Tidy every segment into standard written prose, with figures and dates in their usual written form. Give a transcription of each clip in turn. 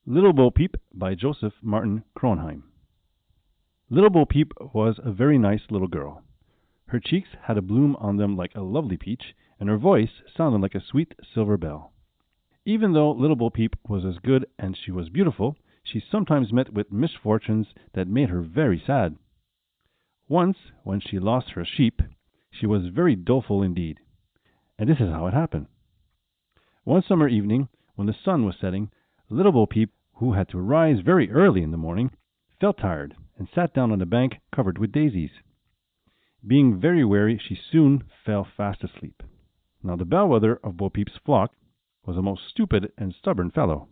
Little Bo Peep by Joseph Martin Kronheim. Little Bo Peep was a very nice little girl. Her cheeks had a bloom on them like a lovely peach, and her voice sounded like a sweet silver bell. Even though Little Bo Peep was as good and she was beautiful, she sometimes met with misfortunes that made her very sad. Once, when she lost her sheep, she was very doleful indeed. And this is how it happened. One summer evening, when the sun was setting, Little Bo Peep, who had to rise very early in the morning, felt tired and sat down on a bank covered with daisies. Being very weary, she soon fell fast asleep. Now the bellwether of Bo Peep's flock was a most stupid and stubborn fellow.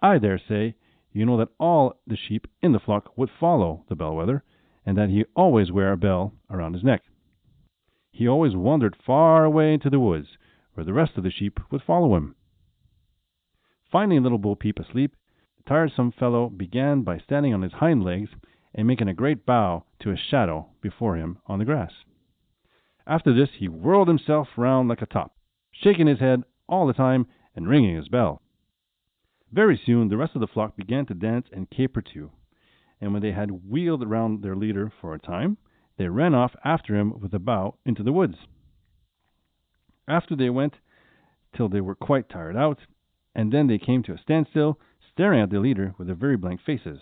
I dare say you know that all the sheep in the flock would follow the bellwether, and that he always wore a bell around his neck. He always wandered far away into the woods, where the rest of the sheep would follow him. Finding Little Bo Peep asleep, the tiresome fellow began by standing on his hind legs and making a great bow to a shadow before him on the grass. After this he whirled himself round like a top, shaking his head all the time and ringing his bell. Very soon the rest of the flock began to dance and caper too, and when they had wheeled round their leader for a time, they ran off after him with a bow into the woods. After they went till they were quite tired out, and then they came to a standstill, staring at the leader with their very blank faces.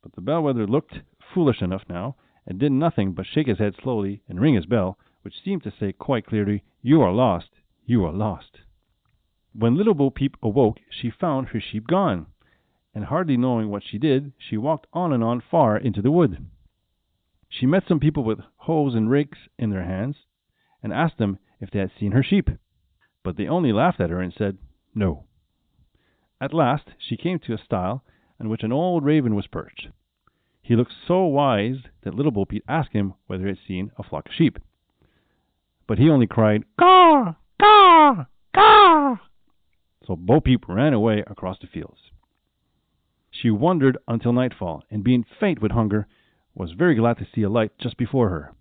But the bellwether looked foolish enough now, and did nothing but shake his head slowly and ring his bell, which seemed to say quite clearly, "You are lost, you are lost." When Little Bo Peep awoke, she found her sheep gone, and hardly knowing what she did, she walked on and on far into the wood. She met some people with hoes and rakes in their hands, and asked them if they had seen her sheep, but they only laughed at her and said, "No." At last she came to a stile on which an old raven was perched. He looked so wise that Little Bo Peep asked him whether he had seen a flock of sheep. But he only cried, "Caw! Caw! Caw!" So Bo Peep ran away across the fields. She wandered until nightfall, and being faint with hunger, was very glad to see a light just before her.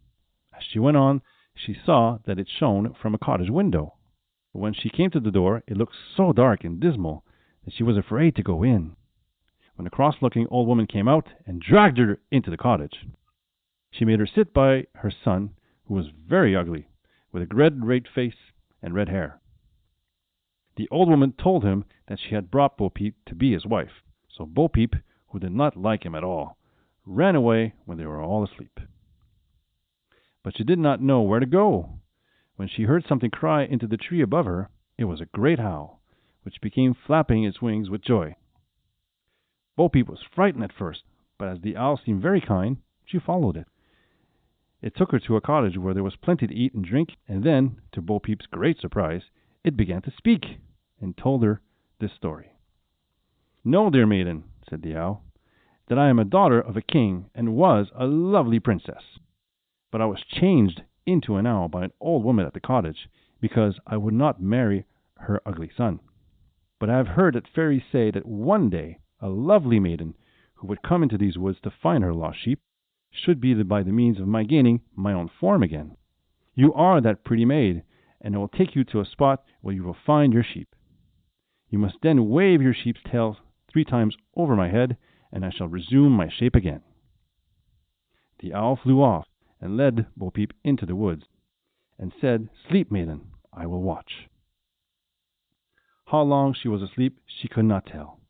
As she went on, she saw that it shone from a cottage window. But when she came to the door, it looked so dark and dismal that she was afraid to go in, when a cross-looking old woman came out and dragged her into the cottage. She made her sit by her son, who was very ugly, with a red face and red hair. The old woman told him that she had brought Bo Peep to be his wife, so Bo Peep, who did not like him at all, ran away when they were all asleep. But she did not know where to go. When she heard something cry into the tree above her, it was a great owl, which became flapping its wings with joy. Bo Peep was frightened at first, but as the owl seemed very kind, she followed it. It took her to a cottage where there was plenty to eat and drink, and then, to Bo Peep's great surprise, it began to speak, and told her this story. "Know, dear maiden," said the owl, "that I am a daughter of a king, and was a lovely princess. But I was changed into an owl by an old woman at the cottage, because I would not marry her ugly son. But I have heard that fairies say that one day a lovely maiden, who would come into these woods to find her lost sheep, should be by the means of my gaining my own form again. You are that pretty maid, and I will take you to a spot where you will find your sheep. You must then wave your sheep's tail 3 times over my head, and I shall resume my shape again." The owl flew off and led Bo Peep into the woods, and said, "Sleep, maiden, I will watch." How long she was asleep she could not tell,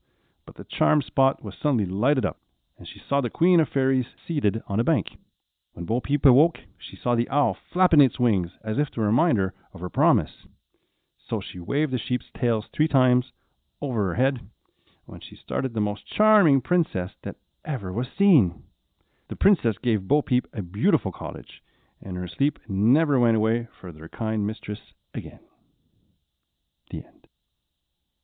but the charmed spot was suddenly lighted up, and she saw the Queen of Fairies seated on a bank. When Bo Peep awoke, she saw the owl flapping its wings as if to remind her of her promise. So she waved the sheep's tails 3 times over her head, when she started the most charming princess that ever was seen. The princess gave Bo Peep a beautiful cottage, and her sleep never went away for their kind mistress again. The end.